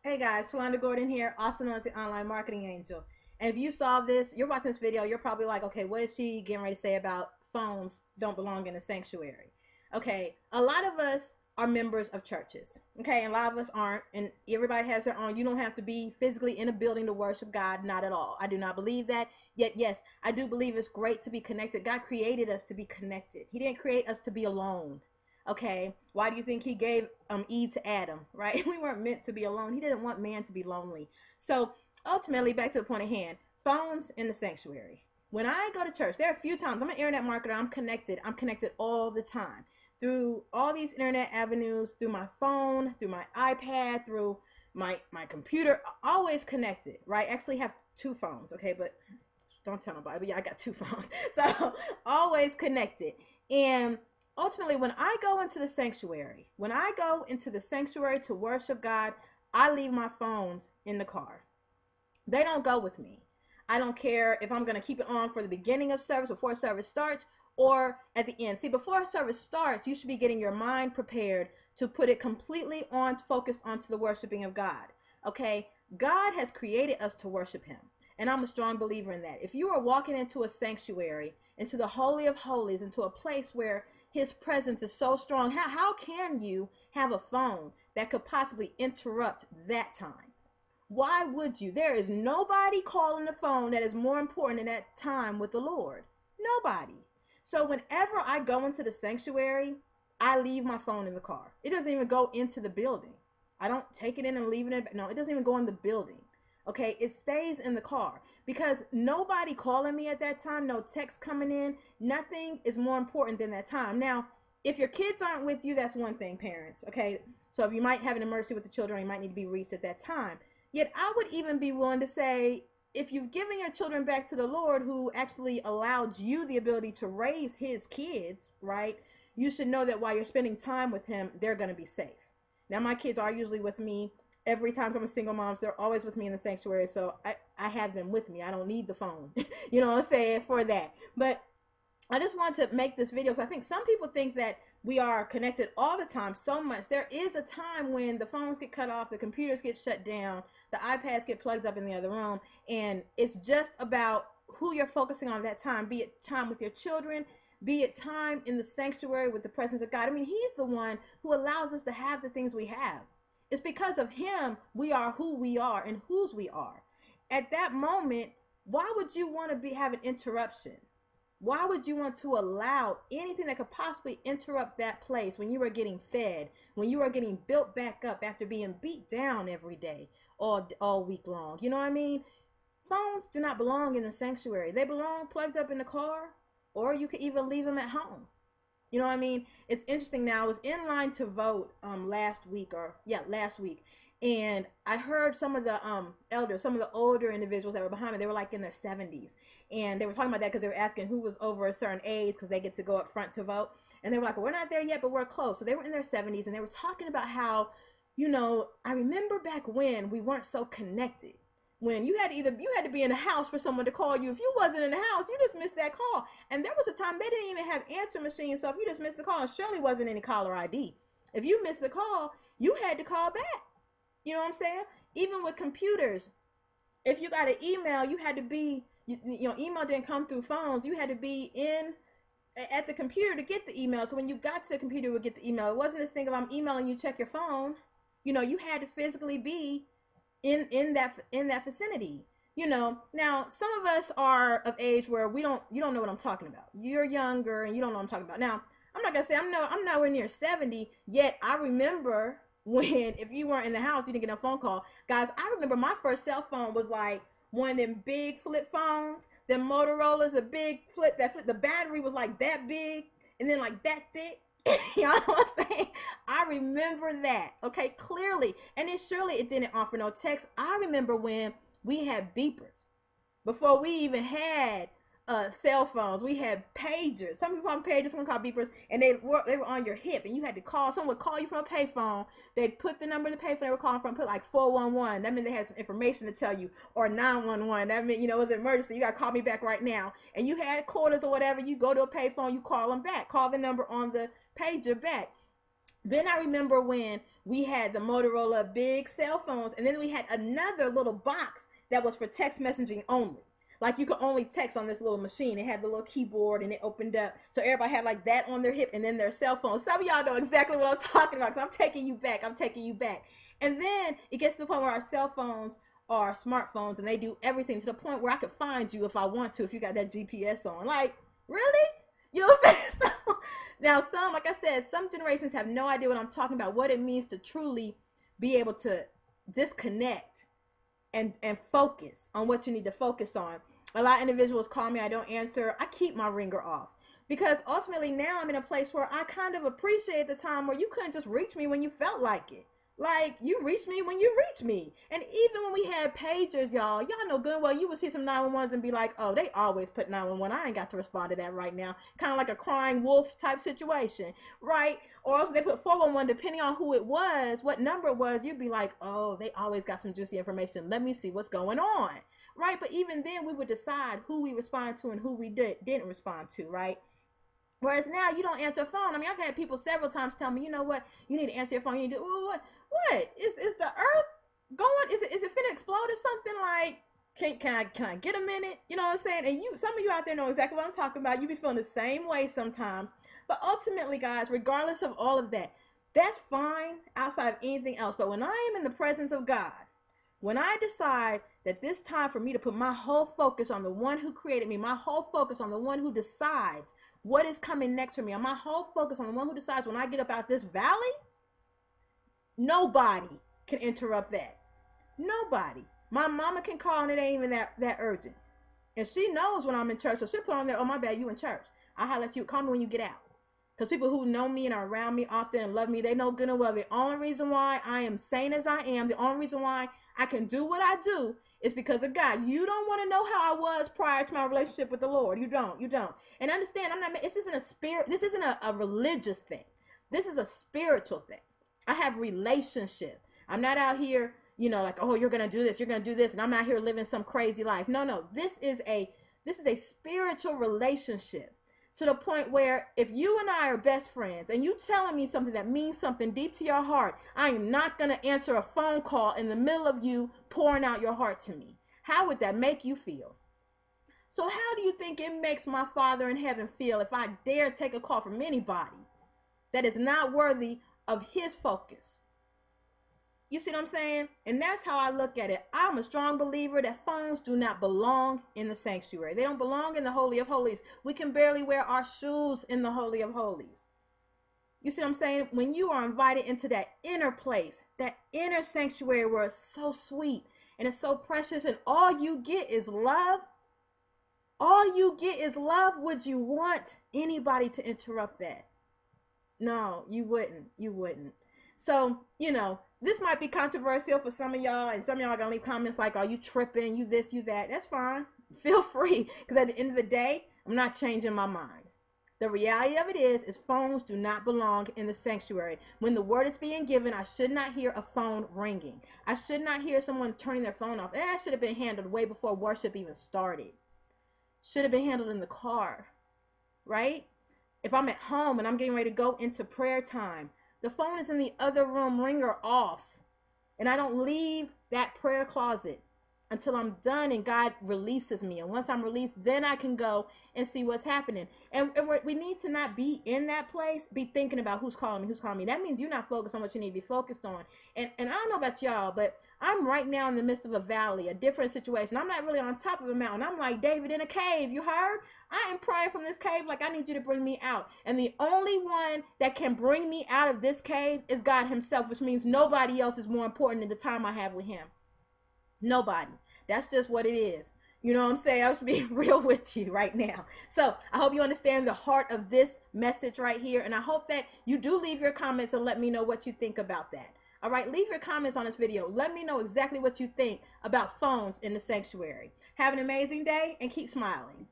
Hey guys, Shalonda Gordon here, also known as the Online Marketing Angel. And if you saw this, you're watching this video, you're probably like, okay, what is she getting ready to say about phones don't belong in a sanctuary? Okay, a lot of us are members of churches, okay, and a lot of us aren't, and everybody has their own. You don't have to be physically in a building to worship God, not at all. I do not believe that. Yet, yes, I do believe it's great to be connected. God created us to be connected. He didn't create us to be alone. Okay, why do you think he gave Eve to Adam, right? We weren't meant to be alone. He didn't want man to be lonely. So ultimately, back to the point at hand, phones in the sanctuary. When I go to church, there are a few times, I'm an internet marketer, I'm connected all the time through all these internet avenues, through my phone, through my iPad, through my computer, always connected, right? I actually have two phones, okay, but don't tell nobody, but yeah, I got two phones. So always connected. And ultimately, when I go into the sanctuary, to worship God, I leave my phones in the car. They don't go with me. I don't care if I'm going to keep it on for the beginning of service, before service starts, or at the end. See, before service starts, you should be getting your mind prepared to put it completely on, focused onto the worshiping of God. Okay? God has created us to worship him. And I'm a strong believer in that. If you are walking into a sanctuary, into the Holy of Holies, into a place where his presence is so strong, how can you have a phone that could possibly interrupt that time? Why would you? There is nobody calling the phone that is more important in that time with the Lord. Nobody. So whenever I go into the sanctuary, I leave my phone in the car. It doesn't even go into the building. I don't take it in and leave it in. No, it doesn't even go in the building. Okay, it stays in the car because nobody calling me at that time, no text coming in, nothing is more important than that time. Now, if your kids aren't with you, that's one thing, parents, okay? So if you might have an emergency with the children, you might need to be reached at that time. Yet I would even be willing to say, if you've given your children back to the Lord, who actually allowed you the ability to raise his kids, right? You should know that while you're spending time with him, they're going to be safe. Now, my kids are usually with me. Every time I'm a single mom, they're always with me in the sanctuary, so I have them with me. I don't need the phone, you know what I'm saying, for that. But I just want to make this video because I think some people think that we are connected all the time so much. There is a time when the phones get cut off, the computers get shut down, the iPads get plugged up in the other room, and it's just about who you're focusing on that time, be it time with your children, be it time in the sanctuary with the presence of God. I mean, he's the one who allows us to have the things we have. It's because of him we are who we are and whose we are. At that moment, why would you want to have an interruption? Why would you want to allow anything that could possibly interrupt that place when you are getting fed, when you are getting built back up after being beat down every day, all week long? You know what I mean? Phones do not belong in the sanctuary. They belong plugged up in the car, or you could even leave them at home. You know what I mean? It's interesting now. I was in line to vote last week, and I heard some of the elders, some of the older individuals that were behind me. They were like in their 70s, and they were talking about that because they were asking who was over a certain age because they get to go up front to vote. And they were like, well, we're not there yet, but we're close. So they were in their 70s, and they were talking about how, you know, I remember back when we weren't so connected. When you had to be in the house for someone to call you. If you wasn't in the house, you just missed that call. And there was a time they didn't even have answer machines. So if you just missed the call, and surely wasn't any caller ID. If you missed the call, you had to call back. You know what I'm saying? Even with computers, if you got an email, you had to be, you know, email didn't come through phones. You had to be at the computer to get the email. So when you got to the computer, you would get the email. It wasn't this thing of I'm emailing you, check your phone. You know, you had to physically be in that vicinity. You know, now some of us are of age where you don't know what I'm talking about. You're younger and you don't know what I'm talking about. Now, I'm not gonna say I'm nowhere near 70, yet I remember when, if you weren't in the house, you didn't get a phone call. Guys, I remember my first cell phone was like one of them big flip phones, them Motorola's, the big flip, the battery was like that big and then like that thick. You know what I'm saying? I remember that, okay, clearly. And then surely it didn't offer no text. I remember when we had beepers. Before we even had cell phones, we had pagers. Some people call them pagers, some call beepers, and they were on your hip, and you had to call. Someone would call you from a payphone. They'd put the number of the payphone they were calling from, put like 411. That meant they had some information to tell you, or 911. That meant, you know, it was an emergency. You got to call me back right now. And you had quarters or whatever. You go to a payphone, you call them back. Call the number on the pager back. Then I remember when we had the Motorola big cell phones, and then we had another little box that was for text messaging only. Like you could only text on this little machine. It had the little keyboard and it opened up. So everybody had like that on their hip and then their cell phone. Some of y'all know exactly what I'm talking about because I'm taking you back. I'm taking you back. And then it gets to the point where our cell phones are smartphones and they do everything to the point where I could find you if I want to, if you got that GPS on. Like, really? You know what I'm saying? So, now like I said, some generations have no idea what I'm talking about, what it means to truly be able to disconnect and focus on what you need to focus on. A lot of individuals call me, I don't answer. I keep my ringer off because ultimately now I'm in a place where I kind of appreciate the time where you couldn't just reach me when you felt like it. Like, you reach me when you reach me. And even when we had pagers, y'all know good well you would see some 911s and be like, oh, they always put 911. I ain't got to respond to that right now. Kind of like a crying wolf type situation, right? Or else they put 411, depending on who it was, what number it was, you'd be like, oh, they always got some juicy information. Let me see what's going on, right? But even then, we would decide who we responded to and who we didn't respond to, right? Whereas now you don't answer a phone. I mean, I've had people several times tell me, you know what, you need to answer your phone. You need to do what? Is the earth going? Is it finna explode or something? Like, can I get a minute? You know what I'm saying? And some of you out there know exactly what I'm talking about. You be feeling the same way sometimes. But ultimately, guys, regardless of all of that, that's fine outside of anything else. But when I am in the presence of God, when I decide that this time for me to put my whole focus on the one who created me, my whole focus on the one who decides what is coming next for me, and my whole focus on the one who decides when I get up out this valley, nobody can interrupt that. Nobody. My mama can call and it ain't even that urgent. And she knows when I'm in church, so she'll put on there, oh, my bad, you in church. I'll holler at you, call me when you get out. Because people who know me and are around me often and love me, they know good and well the only reason why I am sane as I am, the only reason why I can do what I do is because of God. You don't want to know how I was prior to my relationship with the Lord. You don't. And understand, this isn't a religious thing. This is a spiritual thing. I have relationship. I'm not out here, like, oh, you're going to do this, you're going to do this, and I'm out here living some crazy life. No. This is a spiritual relationship. To the point where if you and I are best friends and you telling me something that means something deep to your heart, I am not going to answer a phone call in the middle of you pouring out your heart to me. How would that make you feel? So how do you think it makes my Father in heaven feel if I dare take a call from anybody that is not worthy of his focus? You see what I'm saying? And that's how I look at it. I'm a strong believer that phones do not belong in the sanctuary. They don't belong in the Holy of Holies. We can barely wear our shoes in the Holy of Holies. You see what I'm saying? When you are invited into that inner place, that inner sanctuary where it's so sweet and it's so precious and all you get is love. All you get is love. Would you want anybody to interrupt that? No, you wouldn't. You wouldn't. So, this might be controversial for some of y'all, and some of y'all are going to leave comments like, are you tripping, you this, you that. That's fine. Feel free, because at the end of the day, I'm not changing my mind. The reality of it is phones do not belong in the sanctuary. When the word is being given, I should not hear a phone ringing. I should not hear someone turning their phone off. That should have been handled way before worship even started. Should have been handled in the car, right? If I'm at home and I'm getting ready to go into prayer time, the phone is in the other room, ringer off. And I don't leave that prayer closet until I'm done and God releases me. And once I'm released, then I can go and see what's happening. And we need to not be in that place, be thinking about who's calling me. That means you're not focused on what you need to be focused on. And I don't know about y'all, but I'm right now in the midst of a valley, a different situation. I'm not really on top of a mountain. I'm like David in a cave. You heard? I am praying from this cave like I need you to bring me out. And the only one that can bring me out of this cave is God himself, which means nobody else is more important than the time I have with him. Nobody. That's just what it is. You know what I'm saying? I'm just being real with you right now. So I hope you understand the heart of this message right here. And I hope that you do leave your comments and let me know what you think about that. All right, leave your comments on this video. Let me know exactly what you think about phones in the sanctuary. Have an amazing day and keep smiling.